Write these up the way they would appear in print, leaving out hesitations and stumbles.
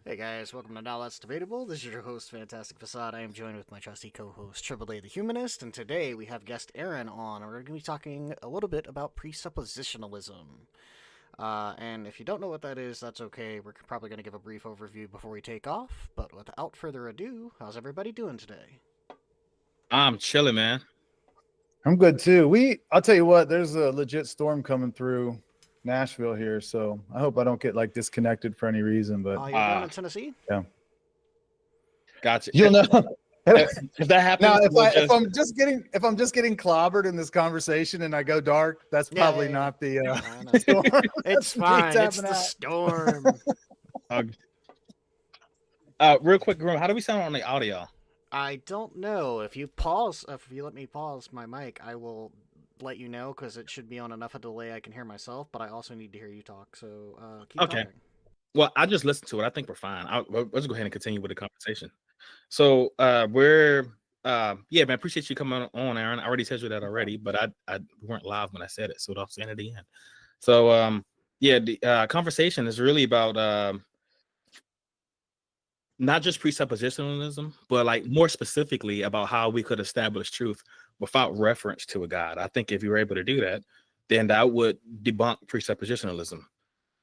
Hey guys, welcome to Now That's Debatable. This is your host, Fantastic Facade. I am joined with my trusty co-host, Triple A the Humanist, and today we have guest Aaron on, and we're going to be talking a little bit about presuppositionalism. And if you don't know what that is, that's okay. We're probably going to give a brief overview before we take off, but without further ado, how's everybody doing today? I'm chilling, man. I'm good too. I'll tell you what, there's a legit storm coming through Nashville here, so I hope I don't get like disconnected for any reason. But Oh, you're down in Tennessee? yeah, Gotcha. you'll know. If that happens, Now, we'll if I'm just getting clobbered in this conversation and I go dark, that's probably not the storm. It's fine. It's the storm. Real quick, Grim, how do we sound on the audio? I don't know. If you let me pause my mic, I will let you know because it should be on enough a delay I can hear myself, but I also need to hear you talk. So keep talking. Well, I just listened to it. I think we're fine. Let's go ahead and continue with the conversation. So we're man, appreciate you coming on, Aaron. I already said you that already, but I weren't live when I said it, so I'm saying it again. So the conversation is really about not just presuppositionalism, but like more specifically about how we could establish truth without reference to a God. I think if you were able to do that, then that would debunk presuppositionalism.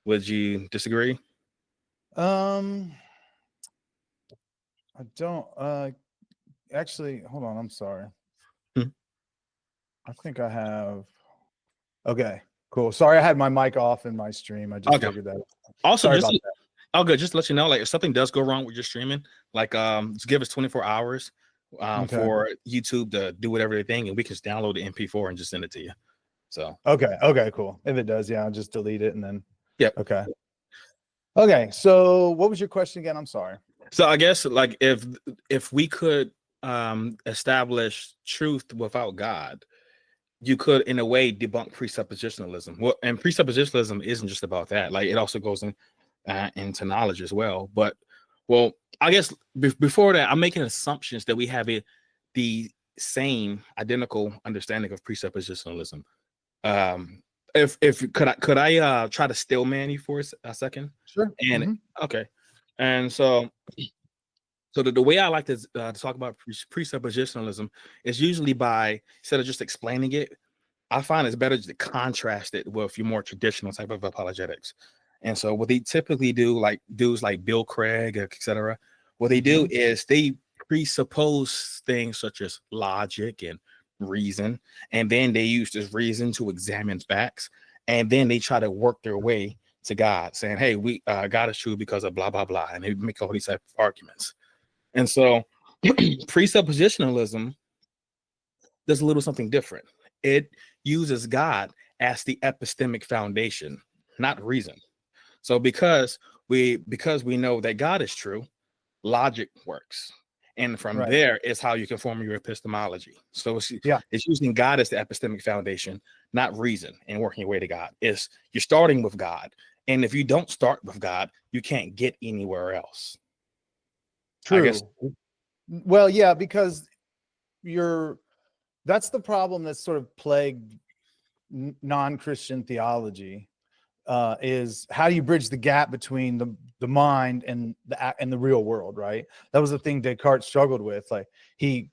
Would you disagree? I don't actually hold on, I'm sorry. I think I have okay, cool. Sorry, I had my mic off in my stream. I just figured that out. Also, sorry about that. Oh, good. Just to let you know, like if something does go wrong with your streaming, like just give us 24 hours for YouTube to do whatever they think, and we can just download the MP4 and just send it to you. So okay, cool. If it does, yeah, I'll just delete it and then Okay. So what was your question again? I'm sorry. So I guess like if we could establish truth without God, you could in a way debunk presuppositionalism. Well, and presuppositionalism isn't just about that. Like it also goes into knowledge as well. But well, I guess before that, I'm making assumptions that we have the same identical understanding of presuppositionalism. If could I try to stillman you for a second? Sure. And okay, and so the way I like to talk about presuppositionalism is usually by, instead of just explaining it, I find it's better to contrast it with your more traditional type of apologetics. And so what they typically do, like dudes like Bill Craig, etc., what they do is they presuppose things such as logic and reason, and then they use this reason to examine facts, and then they try to work their way to God, saying, hey, we God is true because of blah blah blah, and they make all these type of arguments. And so presuppositionalism does a little something different. It uses God as the epistemic foundation, not reason. So because we know that God is true, logic works. And from there is how you can form your epistemology. So it's using God as the epistemic foundation, not reason, and working your way to God. You're starting with God. And if you don't start with God, you can't get anywhere else. True. I guess. Well, yeah, because that's the problem that's sort of plagued non-Christian theology. Is how do you bridge the gap between the mind and the real world, right? That was the thing Descartes struggled with. Like he,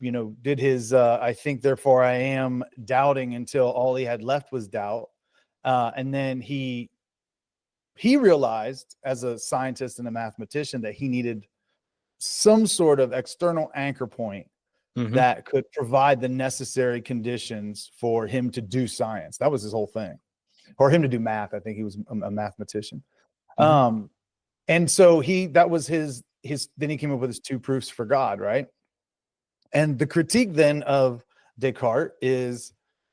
did his I think therefore I am doubting until all he had left was doubt, and then he realized as a scientist and a mathematician that he needed some sort of external anchor point that could provide the necessary conditions for him to do science. That was his whole thing. Or him to do math. I think he was a mathematician. And so that was his, then he came up with his two proofs for God, right? And the critique then of Descartes is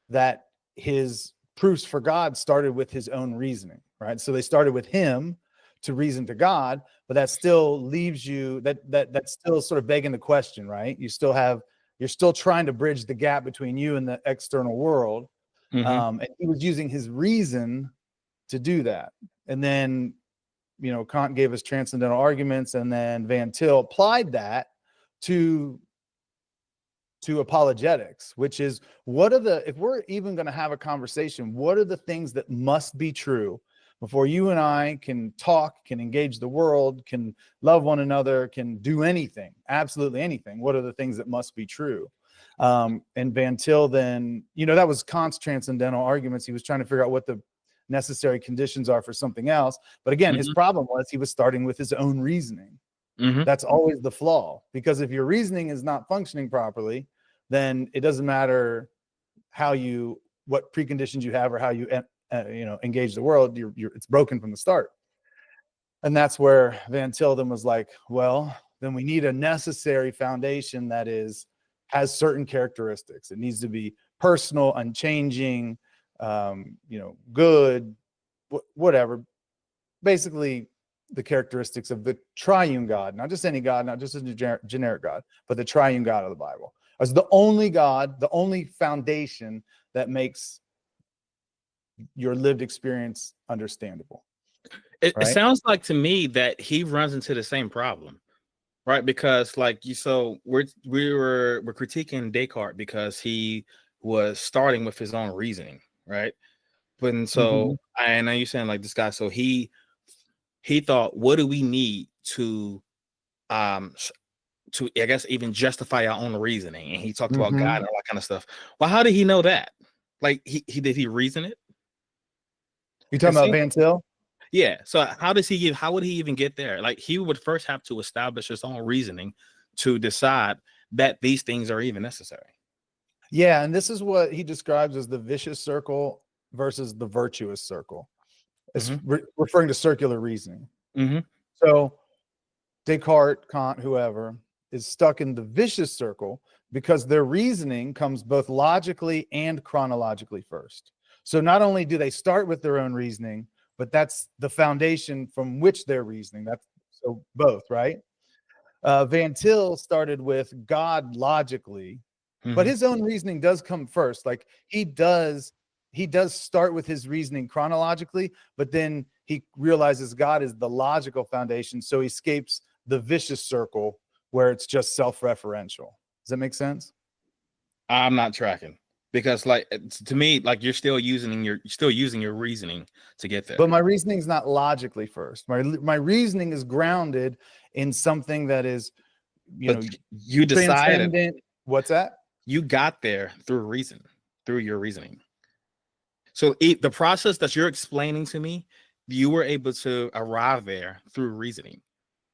that his proofs for God started with his own reasoning, right? So they started with him to reason to God, but that still leaves you, that's still sort of begging the question, right? You're still trying to bridge the gap between you and the external world. And he was using his reason to do that. And then, Kant gave us transcendental arguments, and then Van Til applied that to apologetics, which is if we're even going to have a conversation, what are the things that must be true Before you and I can talk, can engage the world, can love one another, can do anything, absolutely anything, what are the things that must be true? And Van Til then, that was Kant's transcendental arguments. He was trying to figure out what the necessary conditions are for something else. But again, his problem was he was starting with his own reasoning. That's always the flaw, because if your reasoning is not functioning properly, then it doesn't matter what preconditions you have or how you engage the world. It's broken from the start. And that's where Van Til then was like, well, then we need a necessary foundation that has certain characteristics. It needs to be personal, unchanging, good, whatever. Basically, the characteristics of the triune God, not just any God, not just a generic God, but the triune God of the Bible as the only God, the only foundation that makes your lived experience understandable. It sounds like to me that he runs into the same problem, right? Because we're critiquing Descartes because he was starting with his own reasoning, right? And so I know you're saying like this guy, so he thought, what do we need to I guess even justify our own reasoning? And he talked about God and all that kind of stuff. Well, how did he know that? Like did he reason it? You talking about Van Til? Yeah. So how would he even get there? Like he would first have to establish his own reasoning to decide that these things are even necessary. Yeah, and this is what he describes as the vicious circle versus the virtuous circle. It's referring to circular reasoning. So Descartes, Kant, whoever is stuck in the vicious circle because their reasoning comes both logically and chronologically first. So not only do they start with their own reasoning, but that's the foundation from which they're reasoning. That's so both, right? Van Til started with God logically, but his own reasoning does come first. Like he does start with his reasoning chronologically, but then he realizes God is the logical foundation, so he escapes the vicious circle where it's just self-referential. Does that make sense? I'm not tracking. Because to me, like you're still using your reasoning to get there. But my reasoning is not logically first. My reasoning is grounded in something that is, you decided. What's that? You got there through your reasoning. So the process that you're explaining to me, you were able to arrive there through reasoning,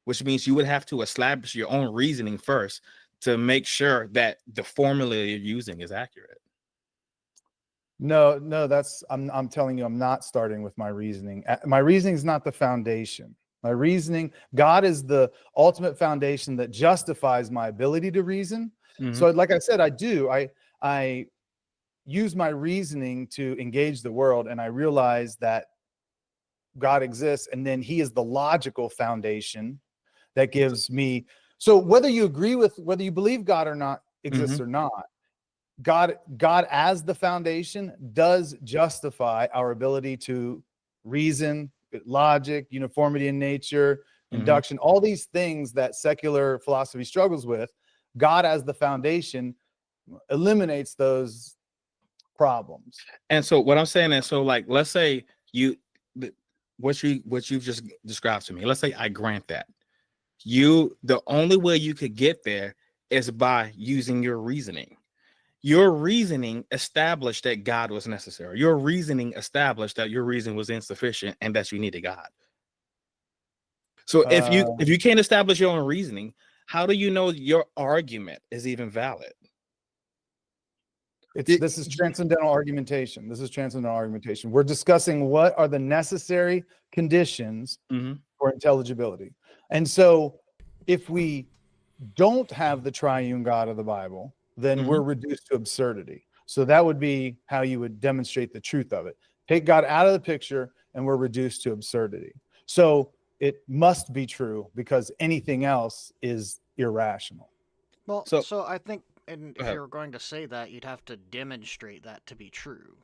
which means you would have to establish your own reasoning first to make sure that the formula you're using is accurate. No, I'm telling you, I'm not starting with my reasoning. My reasoning is not the foundation. My reasoning, God is the ultimate foundation that justifies my ability to reason. So like I said, I use my reasoning to engage the world, and I realize that God exists, and then he is the logical foundation that gives me. So whether you believe God or not exists or not, God as the foundation does justify our ability to reason, logic, uniformity in nature, induction, all these things that secular philosophy struggles with. God as the foundation eliminates those problems. And so what I'm saying is, so like, let's say what you've just described to me, let's say I grant that the only way you could get there is by using your reasoning. Your reasoning established that God was necessary. Your reasoning established that your reason was insufficient and that you needed God. So if you can't establish your own reasoning, how do you know your argument is even valid? This is transcendental argumentation. We're discussing what are the necessary conditions for intelligibility. And so if we don't have the triune God of the Bible, then we're reduced to absurdity. So that would be how you would demonstrate the truth of it. Take God out of the picture and we're reduced to absurdity. So it must be true because anything else is irrational. Well, so I think, and if you were going to say that, you'd have to demonstrate that to be true.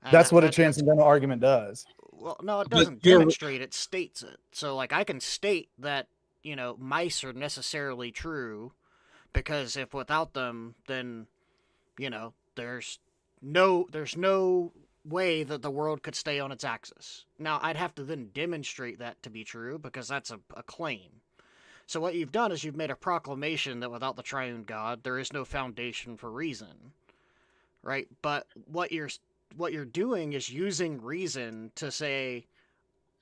And that's what a transcendental argument does. Well, no, it doesn't demonstrate, it states it. So like I can state that, mice are necessarily true, because if without them, then, there's no way that the world could stay on its axis. Now, I'd have to then demonstrate that to be true, because that's a claim. So what you've done is you've made a proclamation that without the triune God, there is no foundation for reason, right? But what you're doing is using reason to say,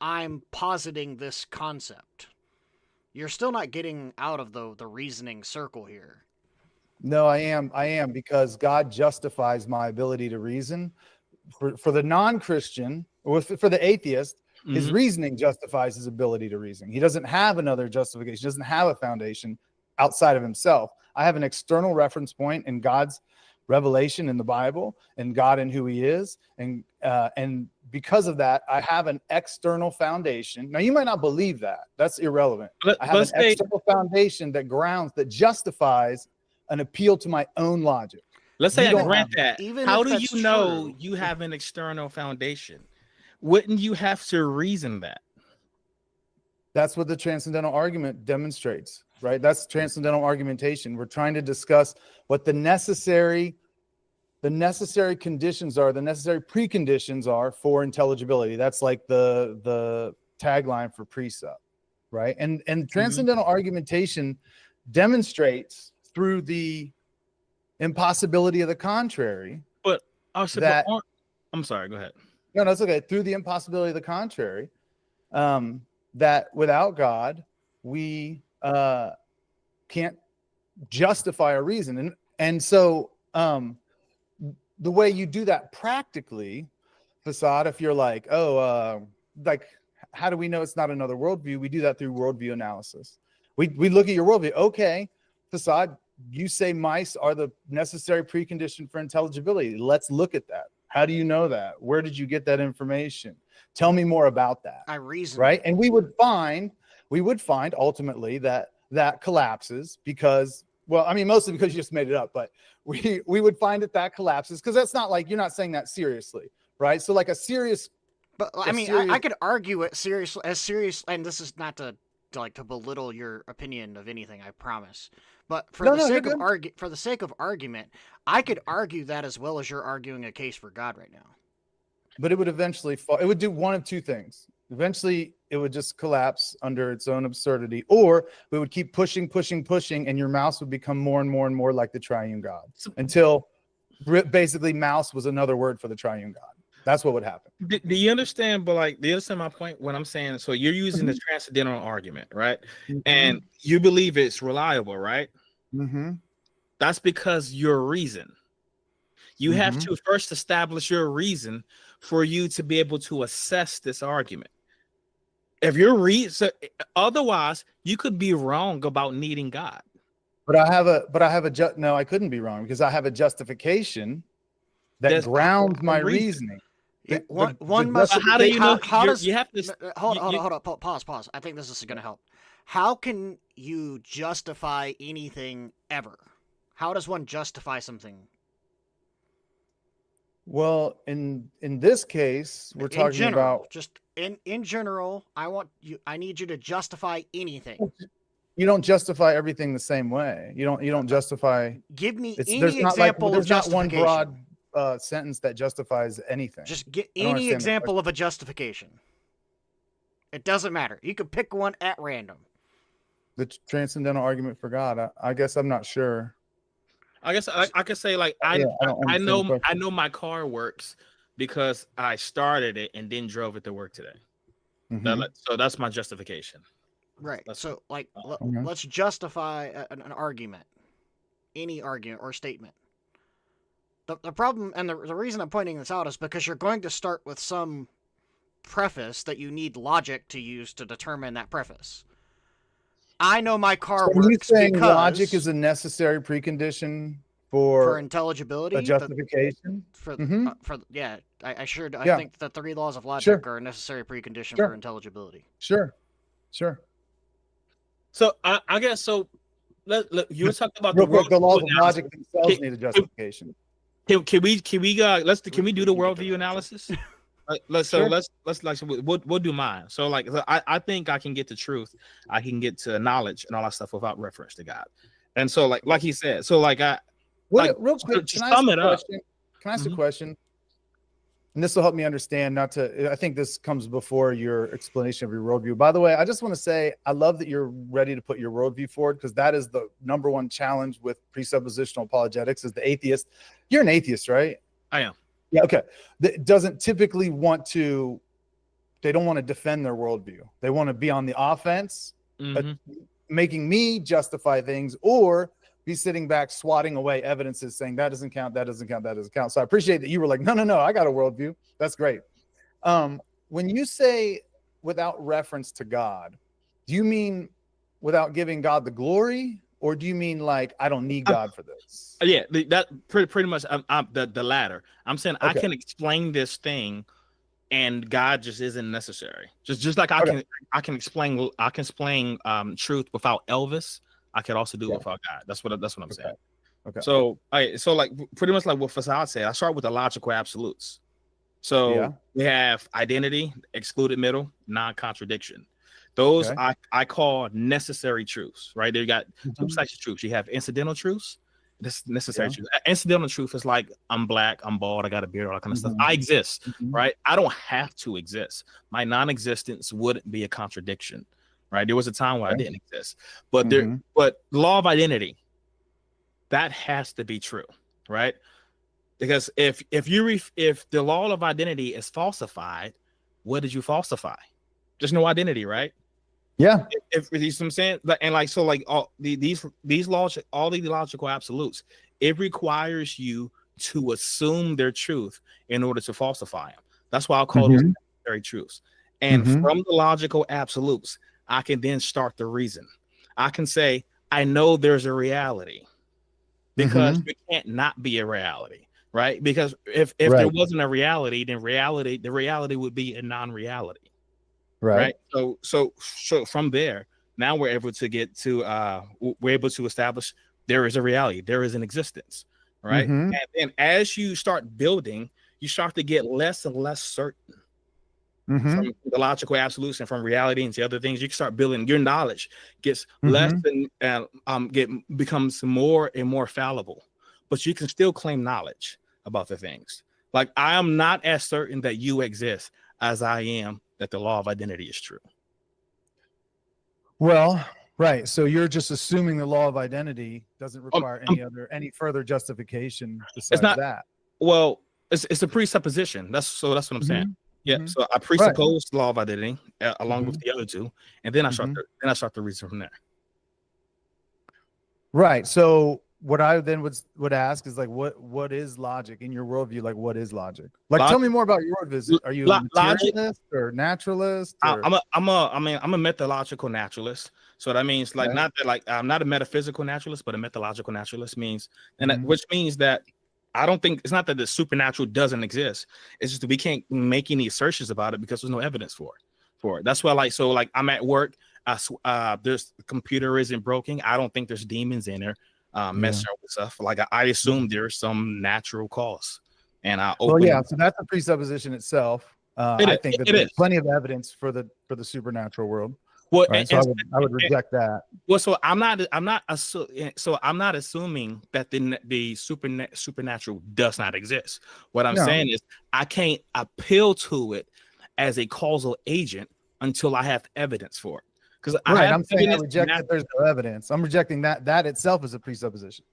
I'm positing this concept. You're still not getting out of the reasoning circle here. No, I am, because God justifies my ability to reason. For the non-Christian, or for the atheist, his reasoning justifies his ability to reason. He doesn't have another justification. He doesn't have a foundation outside of himself. I have an external reference point in God's revelation in the Bible, and God and who he is. And because of that, I have an external foundation. Now, you might not believe that. That's irrelevant. I have an external foundation that grounds, that justifies an appeal to my own logic. Let's say I grant that. How do you know true, you have an external foundation? Wouldn't you have to reason that? That's what the transcendental argument demonstrates, right? That's transcendental argumentation. We're trying to discuss what the necessary conditions are, the necessary preconditions are for intelligibility. That's like the tagline for precept, right? And transcendental argumentation demonstrates through the impossibility of the contrary. But I'm sorry, go ahead. No, that's okay. Through the impossibility of the contrary, that without God, we can't justify a reason. And so the way you do that practically, Facade, if you're like, like, how do we know it's not another worldview? We do that through worldview analysis. We look at your worldview. Okay, Facade, you say mice are the necessary precondition for intelligibility. Let's look at that. How do you know that? Where did you get that information? Tell me more about that. I reason. Right. And we would find ultimately that collapses because, well, I mean, mostly because you just made it up, but we would find that collapses, because that's not like, you're not saying that seriously. Right. So like a serious. But I mean, I could argue it seriously, and this is not to belittle your opinion of anything, I promise. But for the sake of argument, I could argue that as well as you're arguing a case for God right now. But it would eventually fall. It would do one of two things. Eventually, it would just collapse under its own absurdity, or we would keep pushing, and your mouse would become more and more and more like the triune God, until basically mouse was another word for the triune God. That's what would happen. Do you understand? But like, do you understand my point? What I'm saying? So you're using the transcendental argument, right? And you believe it's reliable, right? That's because your reason. You have to first establish your reason for you to be able to assess this argument. If you're otherwise, you could be wrong about needing God. But no, I couldn't be wrong, because I have a justification that grounds my reasoning. How do you know? You have to hold on. Pause. I think this is going to help. How can you justify anything ever? How does one justify something? Well, in this case, we're talking about just in general. I need you to justify anything. You don't justify everything the same way. You don't justify. Give me any example of justification. There's not one broad sentence that justifies anything. Just get any example of a justification. It doesn't matter. You can pick one at random. The transcendental argument for God. I guess I'm not sure. I guess I could say, like, I know my car works because I started it and then drove it to work today. So that's my justification. Right. So like, let's justify an argument, any argument or statement. The problem, and the reason I'm pointing this out, is because you're going to start with some preface that you need logic to use to determine that preface. I know my car works. Are you saying because logic is a necessary precondition for intelligibility? A justification? I think the three laws of logic are a necessary precondition for intelligibility. Sure. So I guess so. You were talking about the laws of logic themselves need a justification. Can we do the worldview analysis? We'll do mine. So like, I think I can get to truth, I can get to knowledge and all that stuff without reference to God. And so like he said, so like real quick, can I ask a question? and this will help me understand, I think this comes before your explanation of your worldview. By the way, I just want to say, I love that you're ready to put your worldview forward, because that is the number one challenge with presuppositional apologetics, is the atheist. You're an atheist, right? I am. Yeah. Okay. That doesn't typically they don't want to defend their worldview. They want to be on the offense, making me justify things, or be sitting back swatting away evidences saying that doesn't count, that doesn't count, that doesn't count. So I appreciate that you were like, no, I got a worldview. That's great. When you say without reference to God, do you mean without giving God the glory, or do you mean like I don't need God for this? Yeah, that pretty much the latter. I'm saying Okay. I can explain this thing, and God just isn't necessary. Just like I can explain truth without Elvis. I could also do it without God. That's what I'm saying. Okay. So like pretty much like what Fasad said, I start with the logical absolutes. So we have identity, excluded middle, non-contradiction. Those I call necessary truths, right? There you got two types of truths. You have incidental truths. This necessary truth. Incidental truth is like I'm black, I'm bald, I got a beard, all that kind of stuff. I exist, right? I don't have to exist. My non-existence wouldn't be a contradiction. Right, there was a time where I didn't exist, but but law of identity, that has to be true, right? Because if the law of identity is falsified, what did you falsify? There's no identity, right? Yeah. If you see what I'm saying, and like so, like all these laws, all the logical absolutes, it requires you to assume their truth in order to falsify them. That's why I'll call those necessary truths. And from the logical absolutes, I can then start the reason. I can say, I know there's a reality, because it can't not be a reality, right? Because if there wasn't a reality, then the reality would be a non-reality, right? So from there, now we're able to get to we're able to establish there is a reality, there is an existence, right? And then as you start building, you start to get less and less certain. From the logical absolutes and from reality and to other things, you can start building. Your knowledge gets less and becomes more and more fallible, but you can still claim knowledge about the things. Like I am not as certain that you exist as I am that the law of identity is true. Well, right. So you're just assuming the law of identity doesn't require any further justification besides that. Well, it's a presupposition. That's what I'm saying. Yeah, so I presuppose the law of identity along with the other two, and then I start the reason from there. Right. So what I then would ask is like, what is logic in your worldview? Like, what is logic? Like, tell me more about your worldview. Are you a materialist or naturalist? Or? I'm a methodological naturalist. So that means like not that like I'm not a metaphysical naturalist, but a methodological naturalist means, and which means that I don't think it's not that the supernatural doesn't exist. It's just that we can't make any assertions about it because there's no evidence for it. That's why like I'm at work. There's the computer isn't broken. I don't think there's demons in there messing with stuff. Like I assume there's some natural cause. And so that's a presupposition itself. I think that there's plenty of evidence for the supernatural world. Well, right? So I would reject that. Well, so I'm not assuming that the supernatural does not exist. What I'm saying is I can't appeal to it as a causal agent until I have evidence for it. Because I'm saying I reject that there's no evidence. I'm rejecting that itself is a presupposition.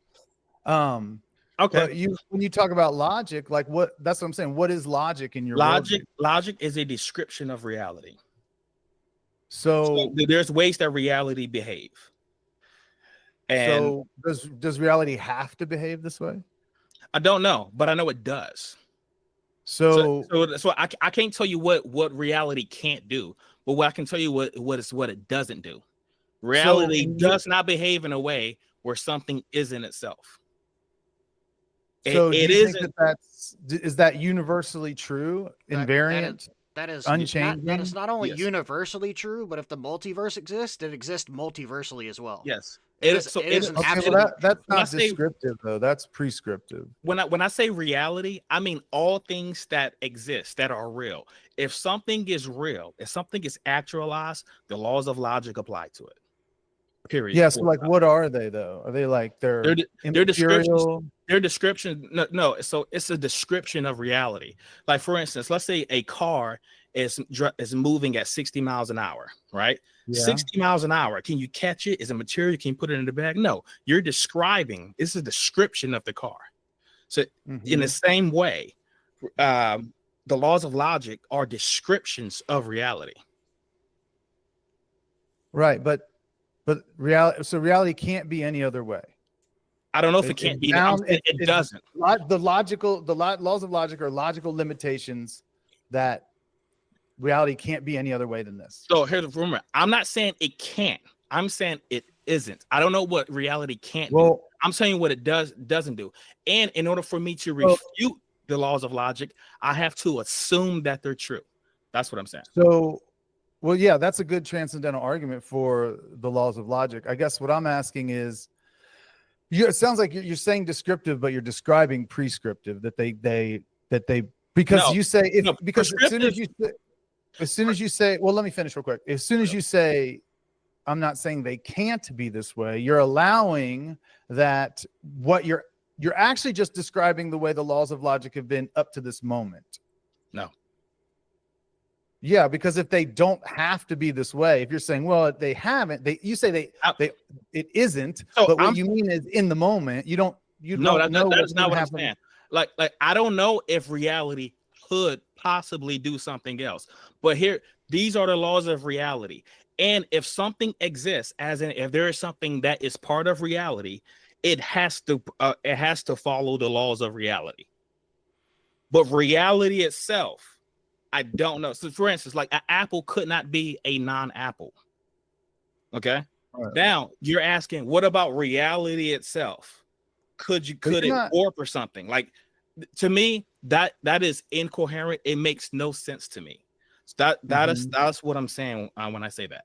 Okay. When you talk about logic, like that's what I'm saying. What is logic in your logic? Logic is a description of reality. So there's ways that reality behave. And so does reality have to behave this way? I don't know, but I know it does. So I can't tell you what reality can't do, but what I can tell you what it doesn't do. Reality does not behave in a way where something isn't itself. So is that universally true, invariant? That is unchanging. That is not only universally true, but if the multiverse exists, it exists multiversally as well. Yes, that's not descriptive though. That's prescriptive. When I say reality, I mean all things that exist that are real. If something is real, if something is actualized, the laws of logic apply to it. period. Yeah. So like, what are they though? Are they like They're immaterial? Their description, no. So it's a description of reality. Like for instance, let's say a car is moving at 60 miles an hour, right? Yeah. 60 miles an hour. Can you catch it? Is it material? Can you put it in the bag? No, you're describing. It's a description of the car. So in the same way, the laws of logic are descriptions of reality. Right, but reality can't be any other way. I don't know if it can't be. It doesn't. The laws of logic are logical limitations that reality can't be any other way than this. So here's the rumor. I'm not saying it can't. I'm saying it isn't. I don't know what reality can't do. I'm saying what it doesn't do. And in order for me to refute the laws of logic, I have to assume that they're true. That's what I'm saying. So, well, yeah, that's a good transcendental argument for the laws of logic. I guess what I'm asking is, it sounds like you're saying descriptive, but you're describing prescriptive. Because as soon as you say, well, let me finish real quick. As soon as you say, I'm not saying they can't be this way, you're allowing that what you're actually just describing the way the laws of logic have been up to this moment. No. Yeah, because if they don't have to be this way, if you're saying, well, they haven't, it isn't, so but what you mean is in the moment, you don't know. That's not what I'm saying. Like I don't know if reality could possibly do something else, but these are the laws of reality. And if something exists, as in if there is something that is part of reality, it has to follow the laws of reality. But reality itself, I don't know. So for instance, like an apple could not be a non-apple. Okay. Right. Now you're asking, what about reality itself? Could it warp or something? Like, to me, that is incoherent. It makes no sense to me. That's what I'm saying when I say that.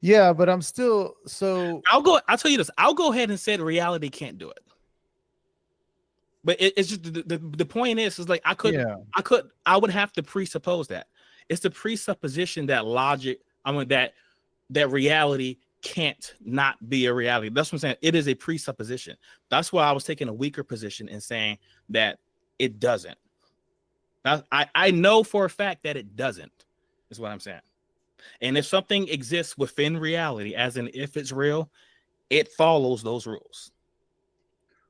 Yeah, but I'm still I'll tell you this. I'll go ahead and say that reality can't do it. But it's just the point is like I would have to presuppose that. It's the presupposition that that reality can't not be a reality. That's what I'm saying. It is a presupposition. That's why I was taking a weaker position in saying that it doesn't. I know for a fact that it doesn't, is what I'm saying. And if something exists within reality, as in if it's real, it follows those rules.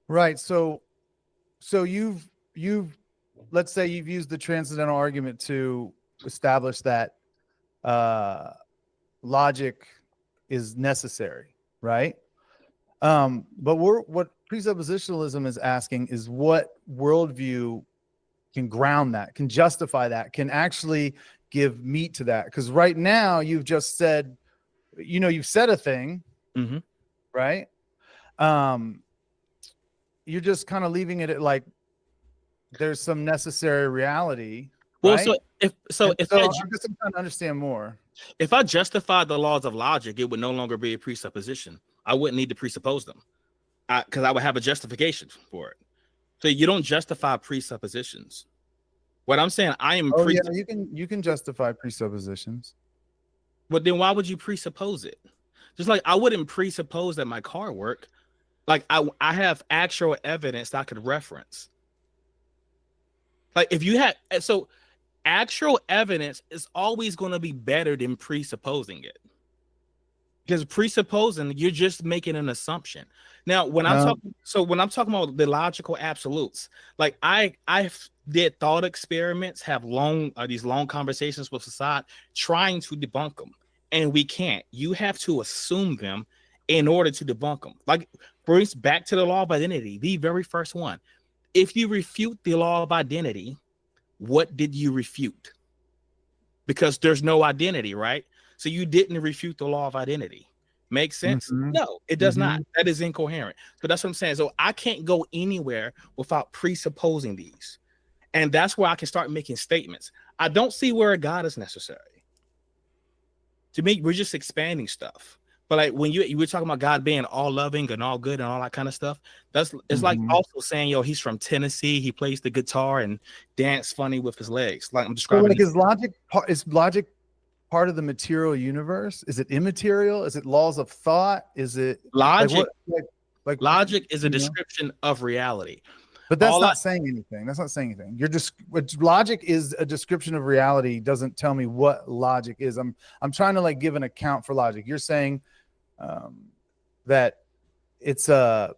Right. So you've let's say you've used the transcendental argument to establish that logic is necessary, right? But what presuppositionalism is asking is what worldview can ground that, can justify that, can actually give meat to that. Because right now you've just said, you've said a thing, right? You're just kind of leaving it at like there's some necessary reality. Well, right? I guess I'm trying to understand more. If I justified the laws of logic, it would no longer be a presupposition. I wouldn't need to presuppose them because I would have a justification for it. So you don't justify presuppositions. What I'm saying, you can justify presuppositions. But then why would you presuppose it? Just like I wouldn't presuppose that my car worked. Like I have actual evidence that I could reference. Like if you had, so actual evidence is always going to be better than presupposing it. Because presupposing, you're just making an assumption. Now, when I'm talking about the logical absolutes, like I did thought experiments, have these long conversations with society, trying to debunk them, and we can't. You have to assume them in order to debunk them. Like, for instance, back to the law of identity, the very first one. If you refute the law of identity, what did you refute? Because there's no identity, right? So you didn't refute the law of identity. Makes sense? No, it does not. That is incoherent. So that's what I'm saying. So I can't go anywhere without presupposing these. And that's where I can start making statements. I don't see where a God is necessary. To me, we're just expanding stuff. But like when you were talking about God being all loving and all good and all that kind of stuff, it's like also saying, he's from Tennessee, he plays the guitar and dance funny with his legs. Like I'm describing. So like is logic part of the material universe? Is it immaterial? Is it laws of thought? Is it Logic? Like Logic is a you know? description of reality. But that's All not saying anything. That's not saying anything. You're just logic is a description of reality. Doesn't tell me what logic is. I'm trying to like give an account for logic. You're saying that it's a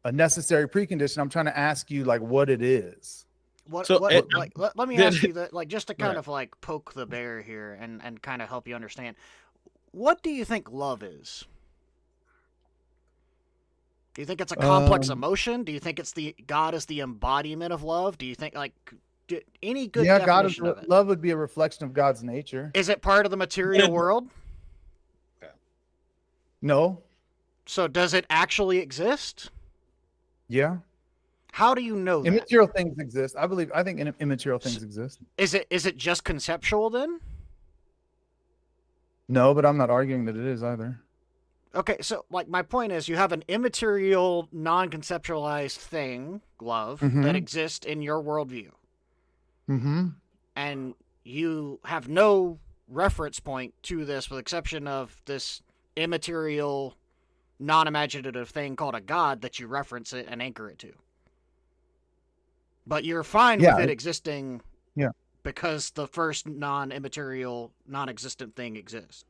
necessary precondition. I'm trying to ask you like what it is. Let me then- ask you that, like, just to kind Right. of like poke the bear here and kind of help you understand. What do you think love is? Do you think it's a complex emotion? Do you think it's God is the embodiment of love? Do you think like any good definition of it? Love would be a reflection of God's nature. Is it part of the material world? No. So does it actually exist? Yeah. How do you know that? Immaterial things exist. I think immaterial things exist. Is it just conceptual then? No, but I'm not arguing that it is either. Okay, so like my point is you have an immaterial, non-conceptualized thing, love, that exists in your worldview. Mm-hmm. And you have no reference point to this with the exception of this immaterial, non-imaginative thing called a God that you reference it and anchor it to. But you're fine with it existing because the first non-immaterial, non-existent thing exists.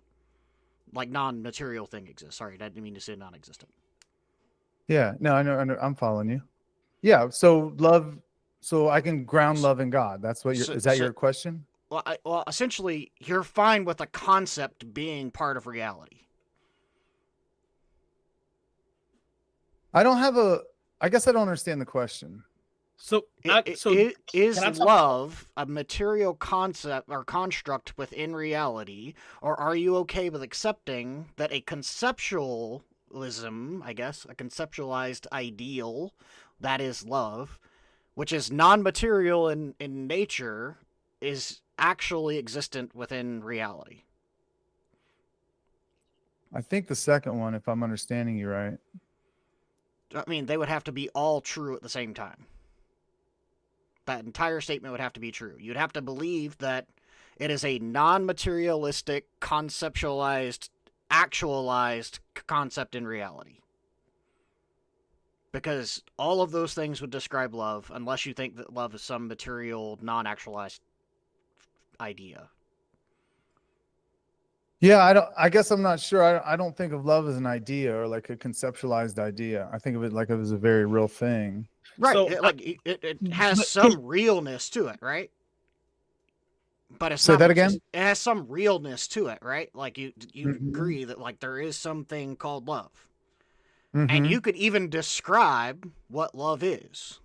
Like non-material thing exists. Sorry, I didn't mean to say non-existent. Yeah, no, I know. I'm following you. Yeah, so love, so I can ground love in God. That's what is that your question? Well, essentially, you're fine with a concept being part of reality. I guess I don't understand the question. So, Is love a material concept or construct within reality, or are you okay with accepting that a conceptualism, I guess, a conceptualized ideal, that is love, which is non-material in nature, is actually existent within reality? I think the second one, if I'm understanding you right. I mean, they would have to be all true at the same time. That entire statement would have to be true. You'd have to believe that it is a non-materialistic, conceptualized, actualized concept in reality. Because all of those things would describe love, unless you think that love is some material, non-actualized idea. Yeah, I guess I'm not sure. I don't think of love as an idea or like a conceptualized idea. I think of it like it was a very real thing. Right. So, it has some realness to it, right? But it's Say not, that again? It has some realness to it, right? Like you agree that like there is something called love. And you could even describe what love is.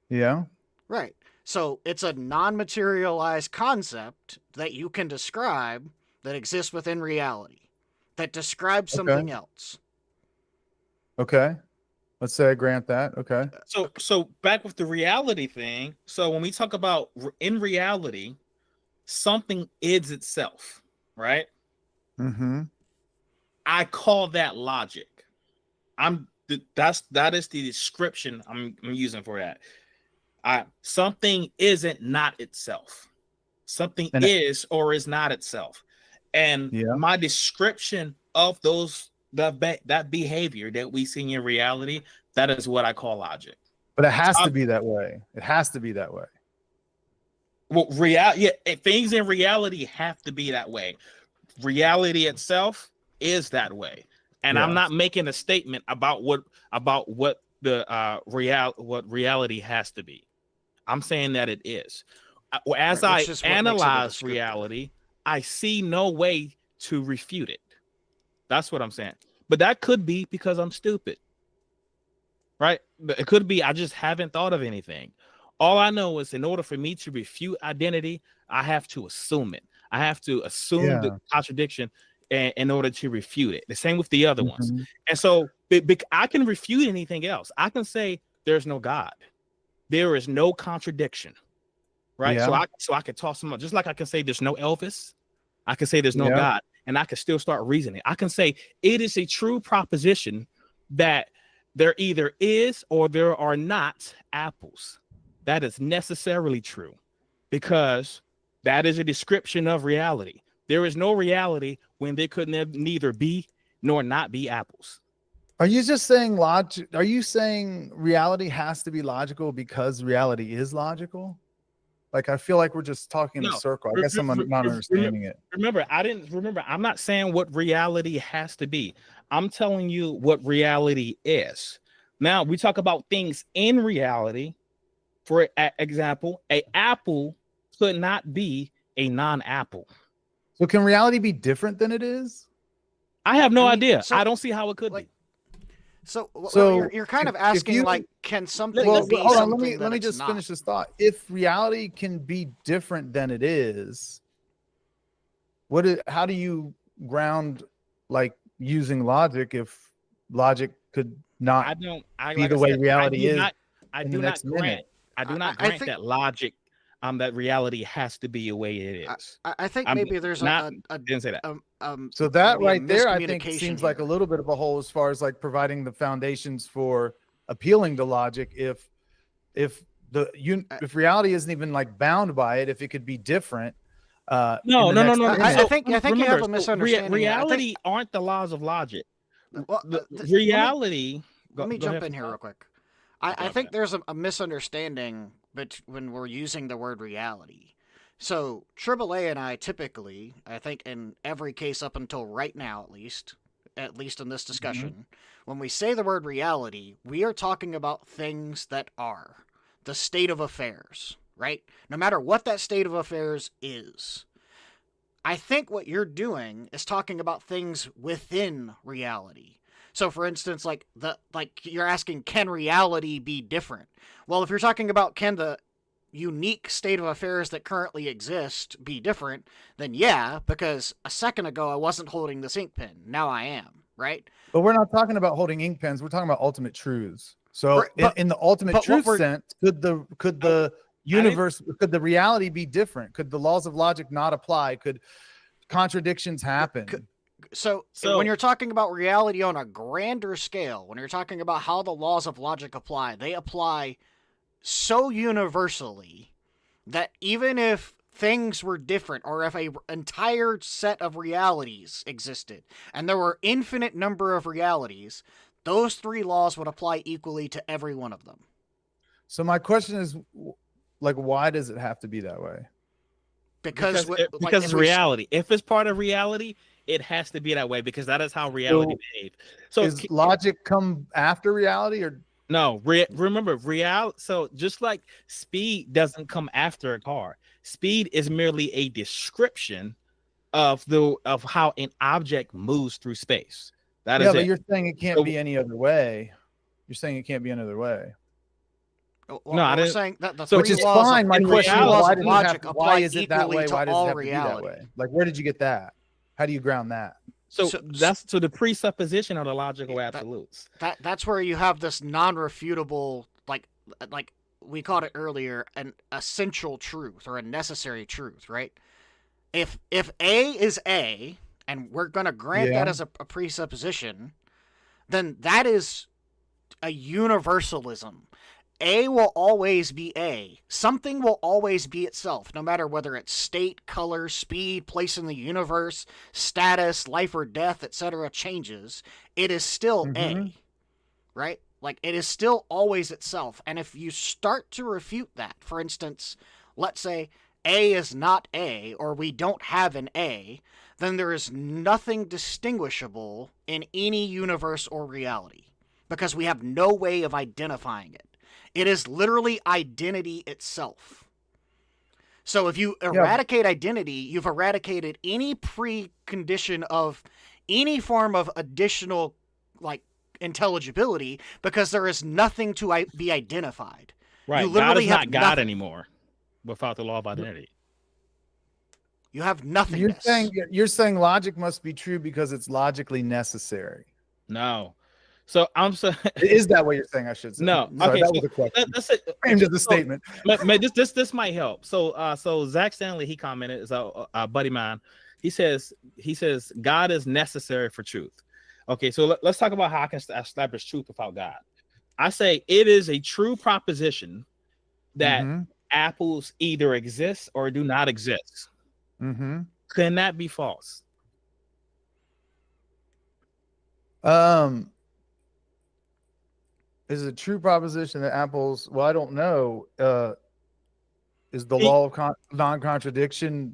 Yeah. Right. So it's a non-materialized concept that you can describe that exists within reality, that describes something else. Okay. Let's say I grant that. Okay. So back with the reality thing. So when we talk about in reality, something is itself, right? Mm-hmm. I call that logic. That is the description I'm using for that. Something isn't not itself. Something is or is not itself. And my description of that behavior that we see in reality, that is what I call logic. But it has to be that way. It has to be that way. Well, things in reality have to be that way. Reality itself is that way. And I'm not making a statement about what reality has to be. I'm saying that it is. As I analyze reality, I see no way to refute it. That's what I'm saying. But that could be because I'm stupid. Right? It could be I just haven't thought of anything. All I know is in order for me to refute identity, I have to assume it. I have to assume the contradiction in order to refute it. The same with the other ones. And so I can refute anything else. I can say there's no God. There is no contradiction. Right? So I could toss them up. Just like I can say there's no Elvis. I can say there's no God. And I can still start reasoning. I can say it is a true proposition that there either is or there are not apples. That is necessarily true because that is a description of reality. There is no reality when there could neither be nor not be apples. Are you just saying logic? Are you saying reality has to be logical because reality is logical? Like, I feel like we're just talking in a circle. I guess I'm not understanding it. Remember, I'm not saying what reality has to be. I'm telling you what reality is. Now, we talk about things in reality. For example, an apple could not be a non-apple. So can reality be different than it is? I have no idea. I don't see how it could be. So you're kind of asking, like, can something be hold on, something let me just finish this thought. If reality can be different than it is, how do you ground, like, using logic if logic could not be the way reality is? I do not grant that logic, that reality has to be the way it is. I think maybe there's didn't say that. So that right there, I think, seems like a little bit of a hole as far as, like, providing the foundations for appealing to logic. If reality isn't even, like, bound by it, if it could be different. No. I think you have a misunderstanding. Reality aren't the laws of logic. Well, reality. Let me jump in here real quick. I think there's a misunderstanding when we're using the word reality. So AAA and I typically, I think in every case up until right now, at least in this discussion, when we say the word reality, we are talking about things that are the state of affairs, right? No matter what that state of affairs is. I think what you're doing is talking about things within reality. So, for instance, like you're asking, can reality be different? Well, if you're talking about can the unique state of affairs that currently exist be different, then yeah, because a second ago I wasn't holding this ink pen. Now I am, right? But we're not talking about holding ink pens. We're talking about ultimate truths. So in the ultimate truth sense, could the universe, could the reality be different? Could the laws of logic not apply? Could contradictions happen? So when you're talking about reality on a grander scale, when you're talking about how the laws of logic apply, they apply so universally that even if things were different, or if an entire set of realities existed and there were infinite number of realities, those three laws would apply equally to every one of them. So my question is, like, why does it have to be that way? Because it's reality. If it's part of reality, it has to be that way, because that is how reality behaves. So does logic come after reality, or no? Remember, so just like speed doesn't come after a car, speed is merely a description of how an object moves through space. That is but it. You're saying it can't be any other way. You're saying it can't be any other way. Well, no, I didn't. Saying that which is fine. My question is, why is it that way? Why does it have to be that way? Like, where did you get that? How do you ground that? So the presupposition of the logical absolutes. That's where you have this non-refutable, like we called it earlier, an essential truth or a necessary truth, right? If A is A, and we're going to grant that as a presupposition, then that is a universalism. A will always be A. Something will always be itself, no matter whether it's state, color, speed, place in the universe, status, life or death, etc. changes. It is still A, right? Like, it is still always itself. And if you start to refute that, for instance, let's say A is not A, or we don't have an A, then there is nothing distinguishable in any universe or reality, because we have no way of identifying it. It is literally identity itself. So if you eradicate identity, you've eradicated any precondition of any form of additional, like, intelligibility, because there is nothing to be identified. Right. You literally God is not God anymore without the law of identity. You have nothingness. You're saying logic must be true because it's logically necessary. No. So I'm saying, is that what you're saying? I should say. No. Sorry, that was a question. That's it. Framed as a statement. This might help. So Zach Stanley, he commented, is a buddy of mine. He says God is necessary for truth. Okay, so let's talk about how I can establish truth without God. I say it is a true proposition that apples either exist or do not exist. Can that be false? Is it a true proposition that apples? Well, I don't know. Is the law of non-contradiction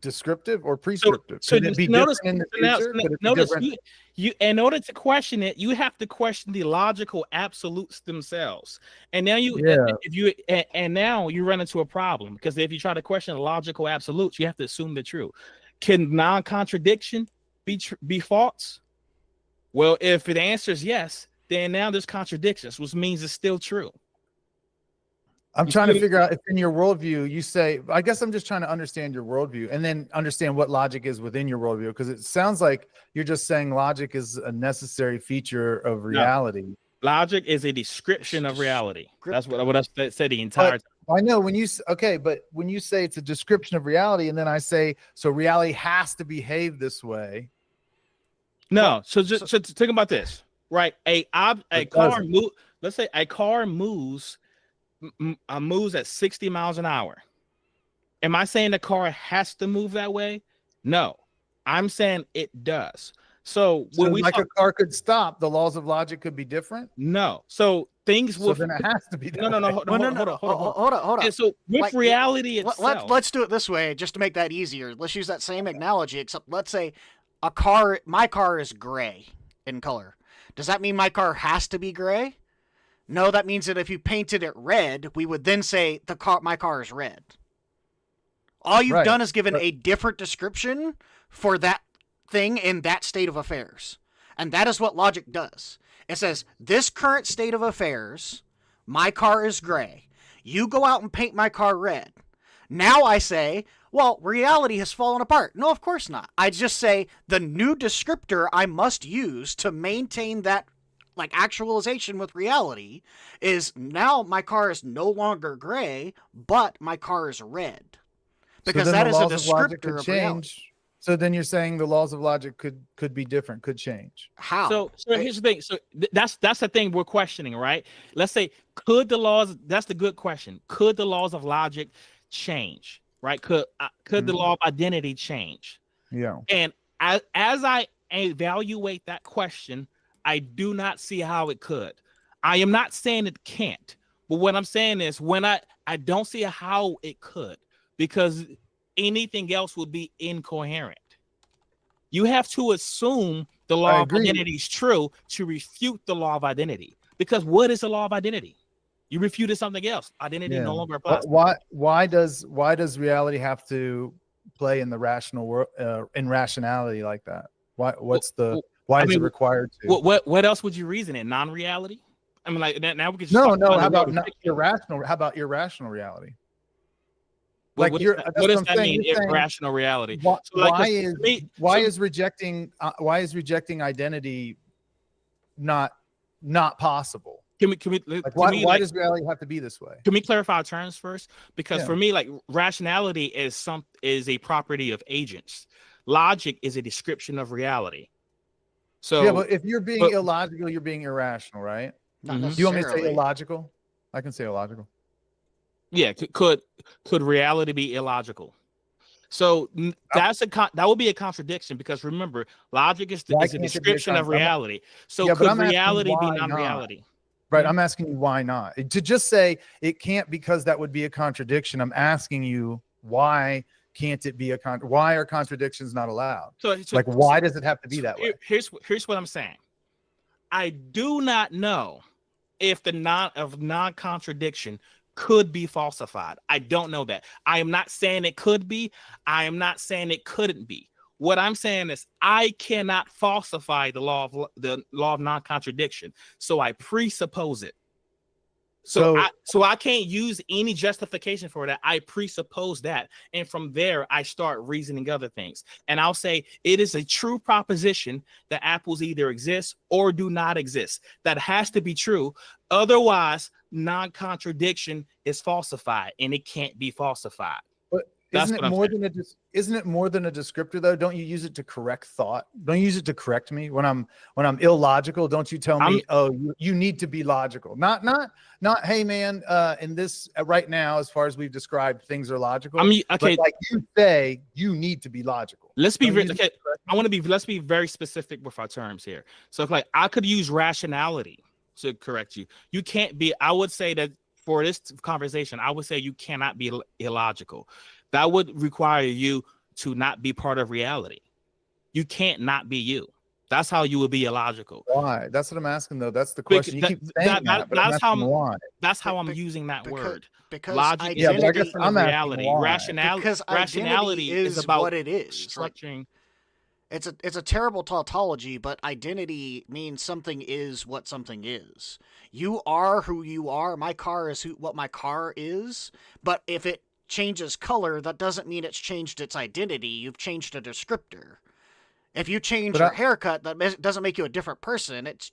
descriptive or prescriptive? So Could it be notice, different in the now, future? Could it be notice different? you in order to question it, you have to question the logical absolutes themselves. And now now you run into a problem, because if you try to question the logical absolutes, you have to assume they're true. Can non-contradiction be false? Well, if the answer is yes, then now there's contradictions, which means it's still true. I'm trying to figure out if in your worldview you say, I guess I'm just trying to understand your worldview and then understand what logic is within your worldview, because it sounds like you're just saying logic is a necessary feature of reality. No. Logic is a description of reality. That's what I said the entire time. I know when you but when you say it's a description of reality, and then I say, so reality has to behave this way. No, so think about this, right? Let's say a car moves at 60 miles an hour. Am I saying the car has to move that way? No, I'm saying it does. So when a car could stop, the laws of logic could be different. No, so things will. So then it has to be. No. Hold on. And so with reality itself, let's do it this way, just to make that easier. Let's use that same analogy, except let's say my car is gray in color. Does that mean my car has to be gray? No, that means that if you painted it red, we would then say my car is red. All you've done is given a different description for that thing in that state of affairs. And that is what logic does. It says, this current state of affairs, my car is gray. You go out and paint my car red. Now I say, well, reality has fallen apart. No, of course not. I just say the new descriptor I must use to maintain that actualization with reality is now my car is no longer gray, but my car is red. Because that is a descriptor of reality. So then you're saying the laws of logic could be different, could change. How? So here's the thing. So that's the thing we're questioning, right? Let's say, that's the good question. Could the laws of logic change, right? Could the law of identity change? Yeah. And as I evaluate that question, I do not see how it could. I am not saying it can't, but what I'm saying is I don't see how it could, because anything else would be incoherent. You have to assume the law of identity is true to refute the law of identity. Because what is the law of identity? You refuted something else. Identity no longer applies. Why does reality have to play in the rational world, in rationality like that? Why is it required to? What else would you reason in? Non-reality? I mean, like now we could just no. How about irrational? How about irrational reality? What does that mean? Irrational reality. Why is rejecting identity not possible? Why does reality have to be this way? Can we clarify our terms first? Because for me, rationality is a property of agents. Logic is a description of reality. So but if you're being illogical, you're being irrational, right? Not Do you want me to say illogical? I can say illogical. Yeah, could reality be illogical? So that would be a contradiction, because remember, logic is a description of reality. So could reality be non-reality? Right. I'm asking you why not. To just say it can't because that would be a contradiction. I'm asking you why can't it be why are contradictions not allowed? So why does it have to be that way? Here's what I'm saying. I do not know if the non-contradiction could be falsified. I don't know that. I am not saying it could be. I am not saying it couldn't be. What I'm saying is I cannot falsify the law of non-contradiction. So I presuppose it. So I can't use any justification for that. I presuppose that. And from there, I start reasoning other things. And I'll say it is a true proposition that apples either exist or do not exist. That has to be true. Otherwise, non-contradiction is falsified, and it can't be falsified. That's Isn't it what I'm more saying. isn't it more than a descriptor though? Don't you use it to correct thought? Don't you use it to correct me when I'm illogical? Don't you tell me, oh, you need to be logical? Not hey man, in this right now, as far as we've described, things are logical. Okay. But like you say, you need to be logical. Let's be okay. Let's be very specific with our terms here. So like I could use rationality to correct you. You can't be. I would say that for this conversation, I would say you cannot be illogical. That would require you to not be part of reality. You can't not be you. That's how you would be illogical. Why? That's what I'm asking though. That's the question. You keep saying that's how I'm using that word. Because logic identity, is different from reality. Rationality is about what it is. Structuring. It's a terrible tautology, but identity means something is what something is. You are who you are. My car is what my car is. But if it changes color, that doesn't mean it's changed its identity. You've changed a descriptor. If you change your haircut, that doesn't make you a different person. It's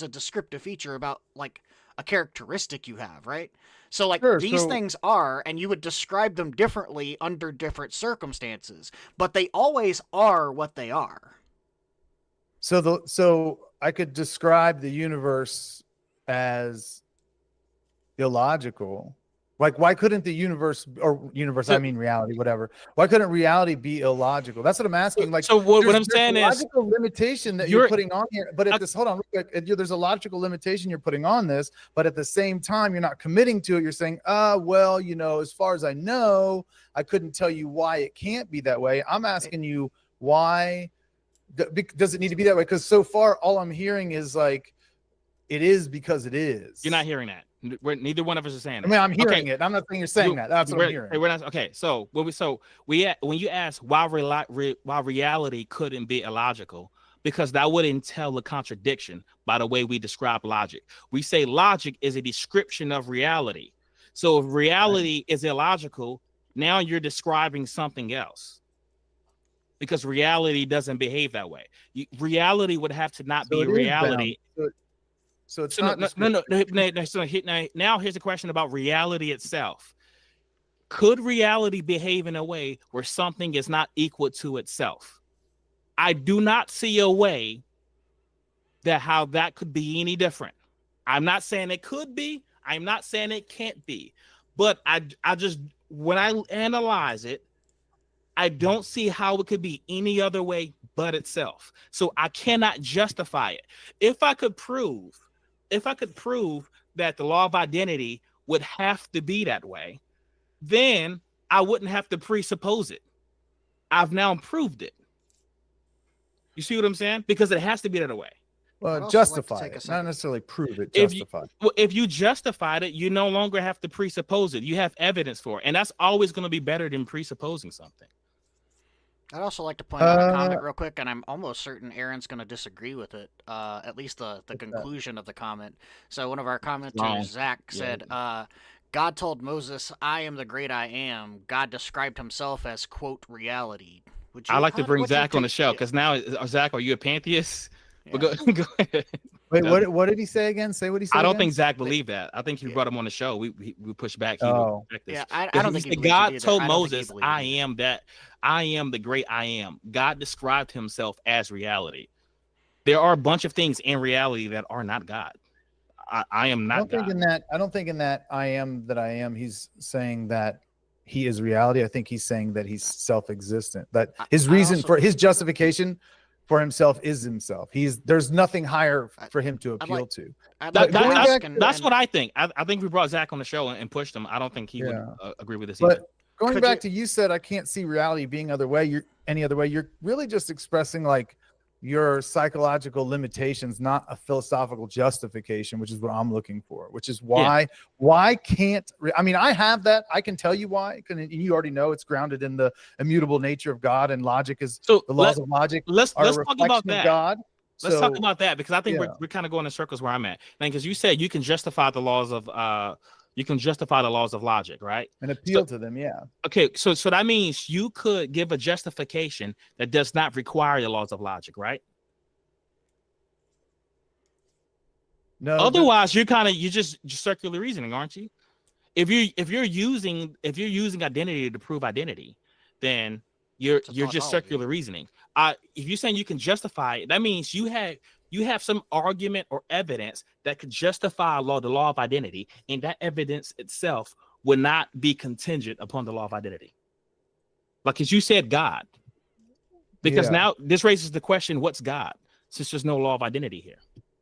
a descriptive feature about like a characteristic you have, right? So like these things are, and you would describe them differently under different circumstances, but they always are what they are. So I could describe the universe as illogical. Like, why couldn't the universe, I mean reality, whatever. Why couldn't reality be illogical? That's what I'm asking. Like, so what I'm saying is logical limitation that you're putting on here. But hold on, there's a logical limitation you're putting on this. But at the same time, you're not committing to it. You're saying, well, as far as I know, I couldn't tell you why it can't be that way. I'm asking you why does it need to be that way? Because so far, all I'm hearing is like, it is because it is. You're not hearing that. Neither one of us is saying that. I mean, I'm hearing it. I'm not saying you're saying that. That's what I'm hearing. We're not, okay, so when you ask why reality couldn't be illogical, because that would entail a contradiction by the way we describe logic. We say logic is a description of reality. So if reality is illogical, now you're describing something else. Because reality doesn't behave that way. Reality would have to not be reality. So it's now here's the question about reality itself. Could reality behave in a way where something is not equal to itself? I do not see a way that how that could be any different. I'm not saying it could be. I'm not saying it can't be. But I just, when I analyze it, I don't see how it could be any other way but itself. So I cannot justify it. If I could prove that the law of identity would have to be that way, then I wouldn't have to presuppose it. I've now proved it. You see what I'm saying? Because it has to be that way. Well, justify it, not necessarily prove it. Justify. If you justified it, you no longer have to presuppose it. You have evidence for it, and that's always going to be better than presupposing something. I'd also like to point out a comment real quick, and I'm almost certain Aaron's going to disagree with it, at least the conclusion of the comment. So one of our commenters, Zach, said, God told Moses, I am the great I am. God described himself as, quote, reality. I like to bring Zach on the show, because now, Zach, are you a pantheist? Yeah. Well, go ahead. Wait, what did he say again? Say what he said. I don't think Zach believed that. I think he brought him on the show. We pushed back. I don't think he God told Moses, I am that. I am the great I am. God described himself as reality. There are a bunch of things in reality that are not God. I am not God. I don't think in that I am that I am, he's saying that he is reality. I think he's saying that he's self-existent. That his reason for his justification for himself is himself. There's nothing higher for him to appeal to. That's what I think. I think we brought Zach on the show and pushed him. I don't think he would agree with this either. But going back to you said, I can't see reality being any other way. You're really just expressing like your psychological limitations, not a philosophical justification, which is what I'm looking for, which is why can't, I mean, I have that. I can tell you why, and you already know it's grounded in the immutable nature of God, and logic is the laws of logic. Let's talk about that. God. Let's talk about that, because I think we're kind of going in circles where I'm at. Because you said you can justify the laws of logic, right? And appeal to them, yeah. Okay, so that means you could give a justification that does not require the laws of logic, right? No. Otherwise, you're just circular reasoning, aren't you? if you're using identity to prove identity, then you're just circular reasoning. If you're saying you can justify it, that means you have some argument or evidence that could justify the law of identity, and that evidence itself would not be contingent upon the law of identity. Like as you said, God, because now this raises the question: what's God? Since there's no law of identity here.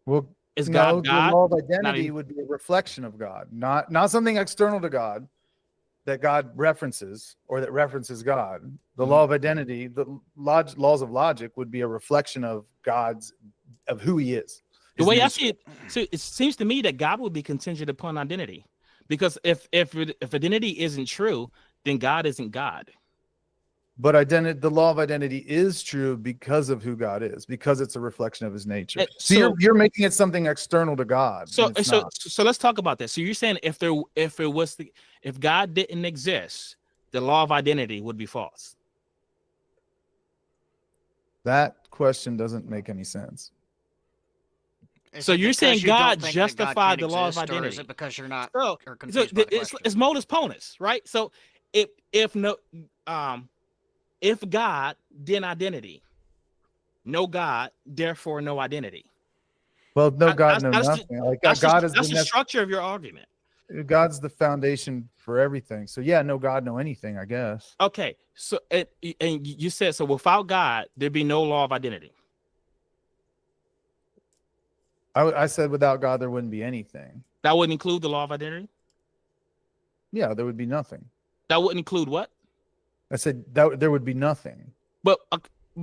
Well, is God God? The law of identity would be a reflection of God, not something external to God that God references or that references God. The law of identity, the laws of logic would be a reflection of of who he is. The way I see it, so it seems to me that God would be contingent upon identity, because if identity isn't true, then God isn't God. But the law of identity is true because of who God is, because it's a reflection of his nature. So you're making it something external to God. So let's talk about that. So you're saying if God didn't exist, the law of identity would be false. That question doesn't make any sense. So you're saying God justified the law of identity? Or is it because you're not? It's modus ponens, right? So if God, then identity. No God, therefore no identity. Well, no God, no nothing. That's the structure of your argument. God's the foundation for everything. So yeah, no God, no anything, I guess. Okay. So and you said so without God, there'd be no law of identity. I said without God, there wouldn't be anything. That wouldn't include the law of identity? Yeah, there would be nothing. That wouldn't include what? I said that there would be nothing. But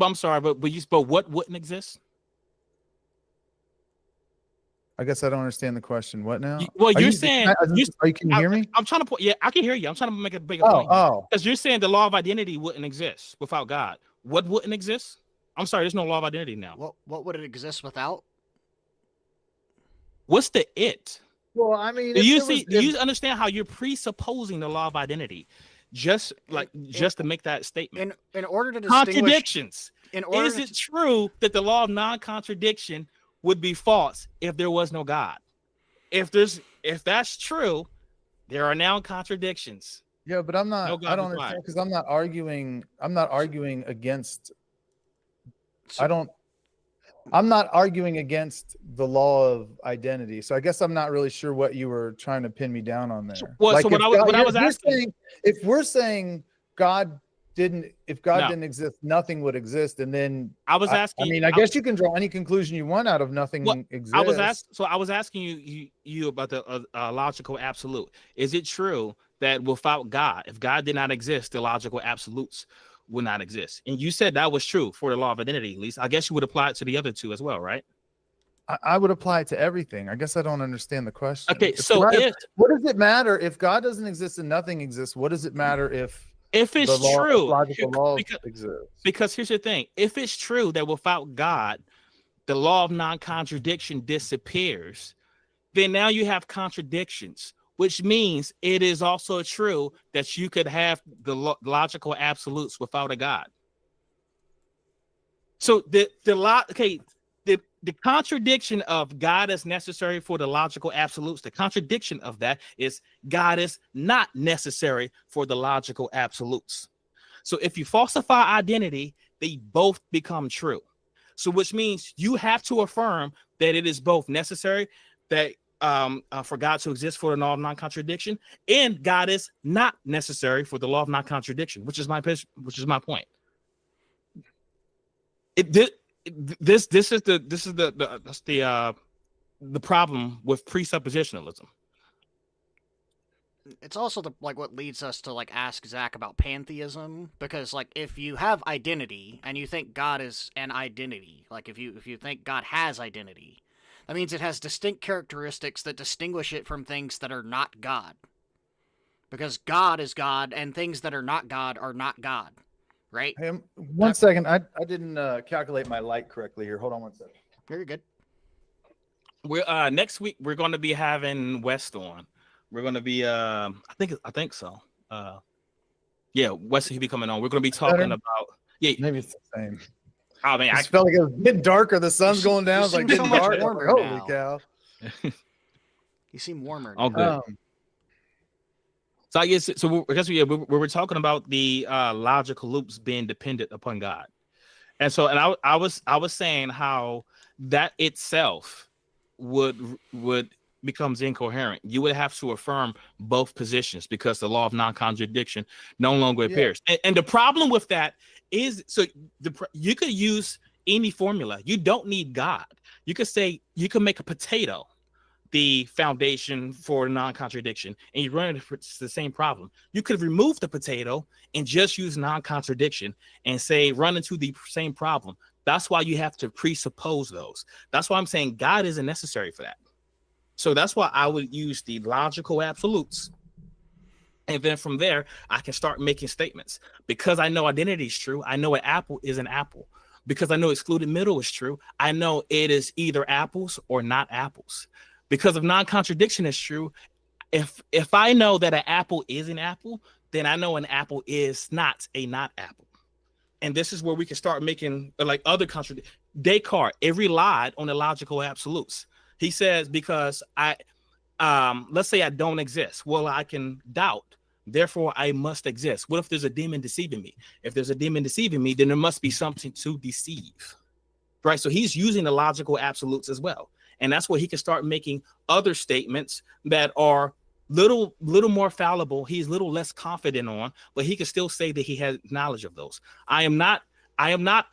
I'm sorry, but what wouldn't exist? I guess I don't understand the question. What now? Can you hear me? I'm trying to put. Yeah, I can hear you. I'm trying to make a bigger point. Because you're saying the law of identity wouldn't exist without God. What wouldn't exist? I'm sorry, there's no law of identity now. What would it exist without? What's the it? Well, I mean, do you understand how you're presupposing the law of identity? Just to make that statement. In order to distinguish contradictions. Is it true that the law of non-contradiction would be false if there was no God? If that's true, there are now contradictions. Yeah, but I don't understand, because I'm not arguing against. I'm not arguing against the law of identity. So I guess I'm not really sure what you were trying to pin me down on there. Well, so what I was asking, if we're saying God didn't exist, nothing would exist, and then I was asking. I mean, I guess you can draw any conclusion you want out of nothing exists. I was asking you about the logical absolute. Is it true that without God, if God did not exist, the logical absolutes would not exist? And you said that was true for the law of identity, at least. I guess you would apply it to the other two as well, right? I would apply it to everything. I guess I don't understand the question. Okay, what does it matter if God doesn't exist and nothing exists? What does it matter if it's true? Logical laws exist? Because here's the thing: if it's true that without God, the law of non-contradiction disappears, then now you have contradictions, which means it is also true that you could have the logical absolutes without a God. So the contradiction of God is necessary for the logical absolutes, the contradiction of that is God is not necessary for the logical absolutes. So if you falsify identity, they both become true. So which means you have to affirm that it is both necessary that for God to exist for the law of non-contradiction, and God is not necessary for the law of non-contradiction, which is my point. This is the problem with presuppositionalism. It's also what leads us to ask Zach about pantheism, because if you have identity and you think God is an identity, if you think God has identity, that means it has distinct characteristics that distinguish it from things that are not God. Because God is God, and things that are not God are not God. Right? Hey, one second. I didn't calculate my light correctly here. Hold on one second. Very good. We're next week we're going to be having West on. We're going to be I think so. West will be coming on. We're going to be talking about maybe it's the same. Oh man, I felt like it was getting darker. The sun's going down. It's getting dark. Holy cow! You seem warmer. All good. So I guess I guess we were talking about the logical loops being dependent upon God, and so I was saying how that itself would becomes incoherent. You would have to affirm both positions because the law of non-contradiction no longer appears. And the problem with that is, so you could use any formula. You don't need God. You could say, you could make a potato the foundation for non-contradiction, and you run into the same problem. You could remove the potato and just use non-contradiction and say run into the same problem. That's why you have to presuppose those. That's why I'm saying God isn't necessary for that. So that's why I would use the logical absolutes. And then from there, I can start making statements. Because I know identity is true, I know an apple is an apple. Because I know excluded middle is true, I know it is either apples or not apples. Because if non-contradiction is true, if I know that an apple is an apple, then I know an apple is not a not apple. And this is where we can start making like other contradictions. Descartes, it relied on the logical absolutes. He says, because let's say I don't exist. Well, I can doubt. Therefore, I must exist. What if there's a demon deceiving me? If there's a demon deceiving me, then there must be something to deceive. Right? So he's using the logical absolutes as well. And that's where he can start making other statements that are little more fallible. He's a little less confident on, but he can still say that he has knowledge of those. I am not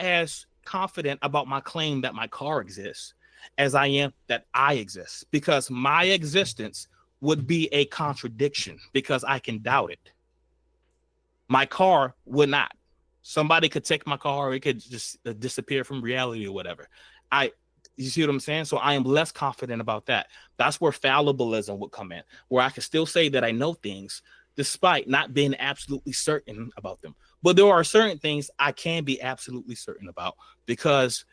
as confident about my claim that my car exists as I am that I exist, because my existence would be a contradiction because I can doubt it. My car would not. Somebody could take my car, or it could just disappear from reality or whatever. You see what I'm saying? So I am less confident about that. That's where fallibilism would come in, where I can still say that I know things despite not being absolutely certain about them. But there are certain things I can be absolutely certain about, because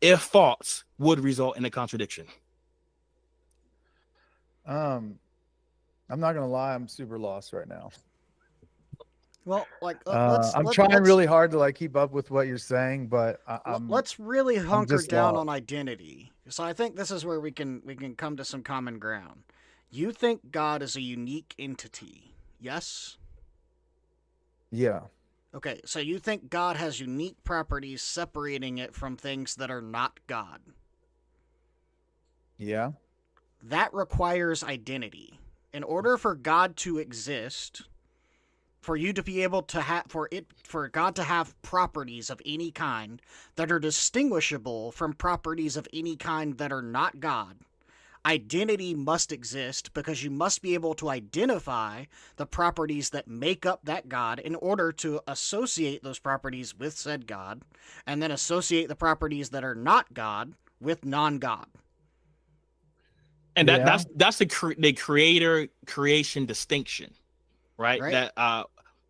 if false would result in a contradiction. I'm not gonna lie, I'm super lost right now. Well, like I'm trying really hard to like keep up with what you're saying, but let's really hunker down lost on identity. So I think this is where we can come to some common ground. You think God is a unique entity, yes? Yeah. Okay, so you think God has unique properties separating it from things that are not God. Yeah. That requires identity. In order for God to exist, for you to be able to have, for God to have properties of any kind that are distinguishable from properties of any kind that are not God, identity must exist, because you must be able to identify the properties that make up that God in order to associate those properties with said God, and then associate the properties that are not God with non-God. And that's the creator creation distinction, right?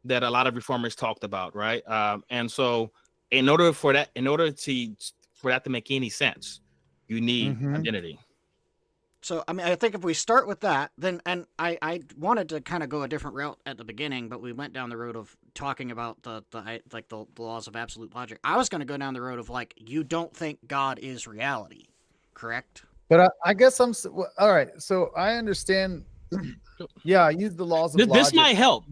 That a lot of reformers talked about, right? And so in order for that to make any sense, you need identity. So, I mean, I think if we start with that, then, and I wanted to kind of go a different route at the beginning, but we went down the road of talking about the laws of absolute logic. I was going to go down the road of like, you don't think God is reality, correct? But I guess all right. So I understand. Yeah, I use the laws of logic. This might help.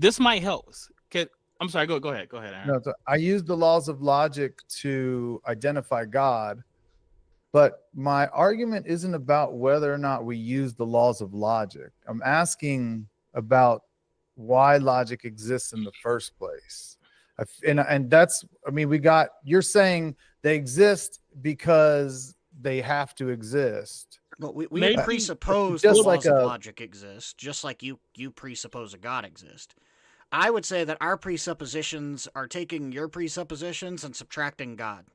I'm sorry. Go ahead. Go ahead, Aaron. No, I use the laws of logic to identify God, but my argument isn't about whether or not we use the laws of logic. I'm asking about why logic exists in the first place. And that's, I mean, you're saying they exist because they have to exist. Well, we presuppose the laws of logic exist, just like you presuppose a God exists. I would say that our presuppositions are taking your presuppositions and subtracting God.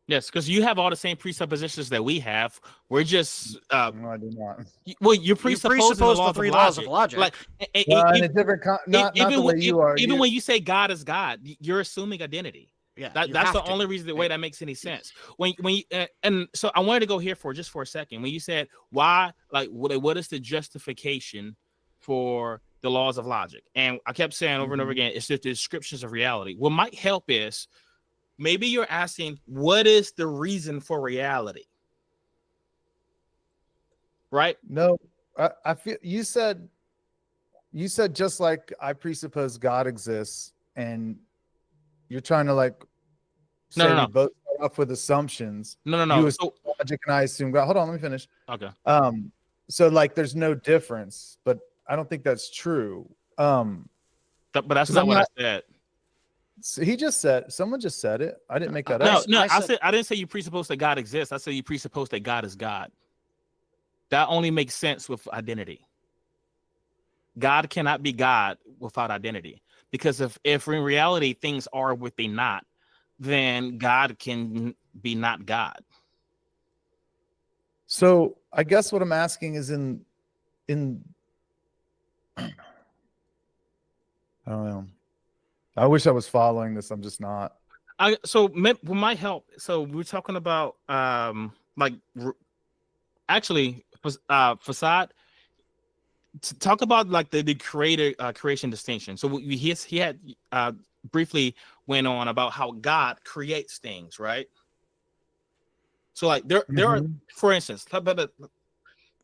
Yes, because you have all the same presuppositions that we have. We're just no, I do not. Well, you presuppose the three laws of logic. Like in a different not the way you are. Even when you say God is God, you're assuming identity. Yeah, that's the only reason the way that makes any sense. When you, and so I wanted to go here for a second. When you said why, like what is the justification for the laws of logic? And I kept saying over and over again, it's just the descriptions of reality. What might help is maybe you're asking, what is the reason for reality? Right? No, I feel you said you said just like I presuppose God exists, and you're trying to like say No. we both start off with assumptions. No. You assume logic and I assume God. Hold on, let me finish. Okay. So like there's no difference, but I don't think that's true. But that's not what I said. So someone just said it. I didn't make that No, up. no, I didn't say you presuppose that God exists. I said you presuppose that God is God. That only makes sense with identity. God cannot be God without identity. Because if in reality things are what they not, then God can be not God. So I guess what I'm asking is in I don't know. I wish I was following this. I'm just not. So with my help. So we're talking about Facade. To talk about like the creation distinction. So he had briefly went on about how God creates things, right? So like there are, for instance,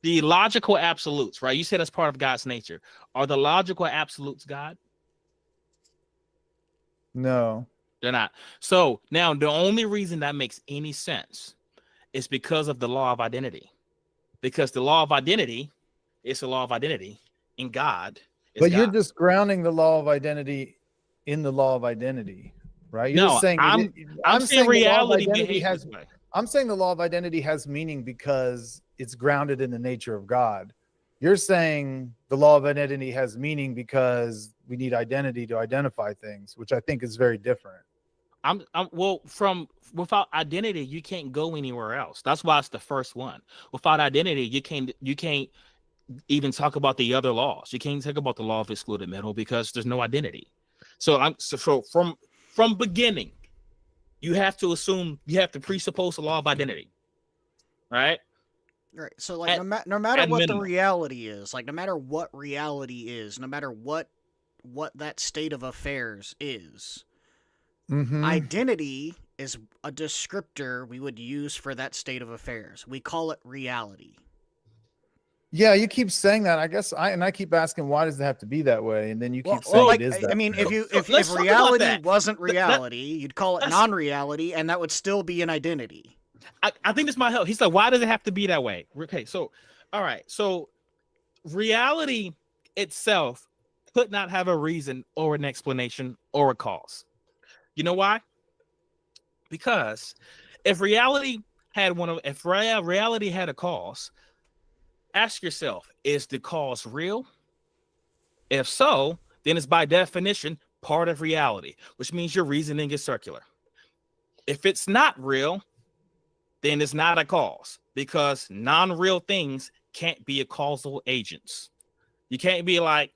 the logical absolutes, right? You said that's part of God's nature. Are the logical absolutes God? No, they're not. So now the only reason that makes any sense is because of the law of identity. Because the law of identity is the law of identity in God. But God. you're just grounding the law of identity in the law of identity, right? You're No, just saying I'm saying reality has. I'm saying the law of identity has meaning because it's grounded in the nature of God. You're saying the law of identity has meaning because we need identity to identify things, which I think is very different. Without identity, you can't go anywhere else. That's why it's the first one. Without identity, you can't even talk about the other laws. You can't talk about the law of excluded middle because there's no identity. So from beginning, you have to presuppose the law of identity, right? Right. So like no matter what the reality is, like no matter what reality is, no matter what that state of affairs is, identity is a descriptor we would use for that state of affairs. We call it reality. Yeah, you keep saying that. I guess I keep asking, why does it have to be that way? And then you keep saying it is that. I mean, if reality wasn't reality, you'd call it non-reality, and that would still be an identity. I think this might help. He's like, why does it have to be that way? Okay, so all right, so reality itself could not have a reason or an explanation or a cause. You know why? Because if reality had reality had a cause, ask yourself, is the cause real? If so, then it's by definition part of reality, which means your reasoning is circular. If it's not real, then it's not a cause, because non-real things can't be a causal agents. You can't be like,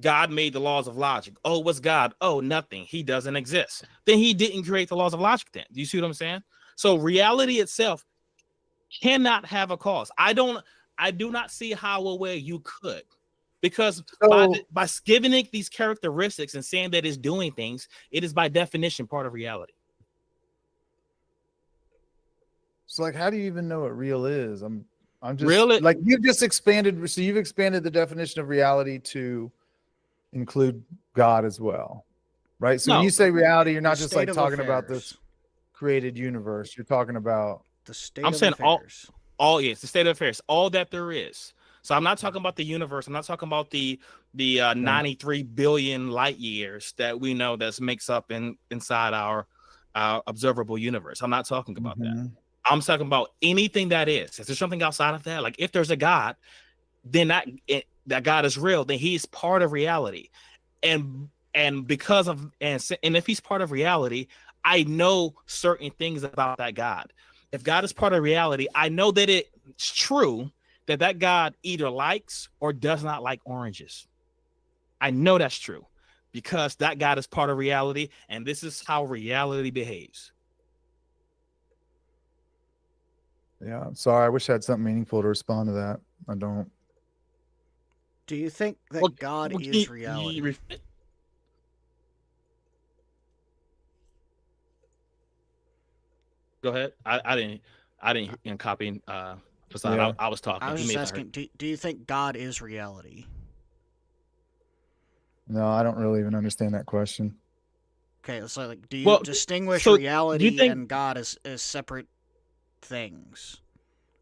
God made the laws of logic. Oh, what's God? Oh, nothing. He doesn't exist. Then he didn't create the laws of logic then. Do you see what I'm saying? So reality itself cannot have a cause. I do not see how or where you could, because by giving it these characteristics and saying that it's doing things, it is by definition part of reality. So like, how do you even know what real is? I'm just really, like, you've just expanded. So you've expanded the definition of reality to include God as well, right? So when you say reality, you're not just like talking about this created universe. You're talking about the state of affairs. Yes, the state of affairs, all that there is. So I'm not talking about the universe. I'm not talking about the 93 billion light years that we know that makes up inside our observable universe. I'm not talking about that. I'm talking about anything that is. Is there something outside of that? Like if there's a God, then that God is real. Then he's part of reality, and because of and if he's part of reality, I know certain things about that God. If God is part of reality, I know that it's true that God either likes or does not like oranges. I know that's true because that God is part of reality, and this is how reality behaves. Yeah, I'm sorry. I wish I had something meaningful to respond to that. I don't. Do you think that God is reality? Go ahead. I didn't copy Facade. I was talking. I was just asking, do you think God is reality? No, I don't really even understand that question. Okay, so like, do you Well, distinguish so do reality you think? and God as separate things,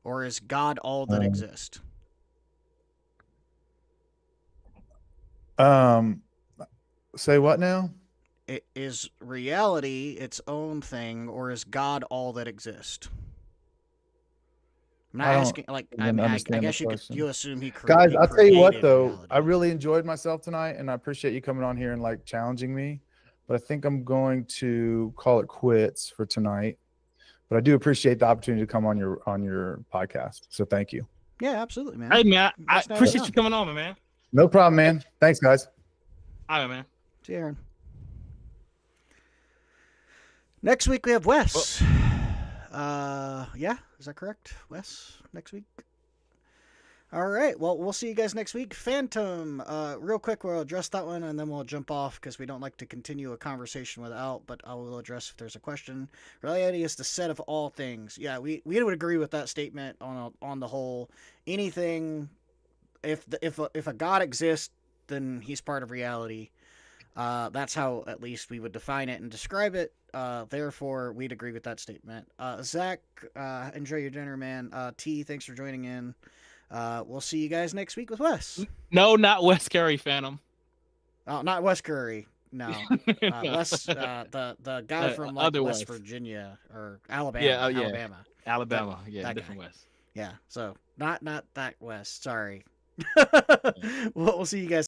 or is God all that Um, exists? Say what now? Is reality its own thing, or is God all that exists? I'm not I don't asking. Like, even I understand the guess you could. question. You assume Guys, he I'll tell you what created though, I reality. really enjoyed myself tonight, and I appreciate you coming on here and like challenging me. But I think I'm going to call it quits for tonight. But I do appreciate the opportunity to come on your podcast. So thank you. Yeah, absolutely, man. Hey man, I Nice to have appreciate on. you coming on, man. No problem, man. Thanks, guys. All right, man. See you, Aaron. Next week we have Wes. Yeah, is that correct? Wes next week. All right. Well, we'll see you guys next week. Phantom. Real quick, we'll address that one and then we'll jump off because we don't like to continue a conversation without. But I will address if there's a question. Reality is the set of all things. Yeah, we would agree with that statement on the whole. Anything, if a God exists, then he's part of reality. That's how at least we would define it and describe it. Therefore, we'd agree with that statement. Zach, enjoy your dinner, man. T, thanks for joining in. We'll see you guys next week with Wes. No, not Wes Curry, Phantom. Oh, not Wes Curry. No, Wes, the guy from like other West Wes. Virginia or Alabama. Yeah, yeah. Alabama. Alabama. Yeah, that different guy. Wes. Yeah. So not that Wes. Sorry. We'll see you guys.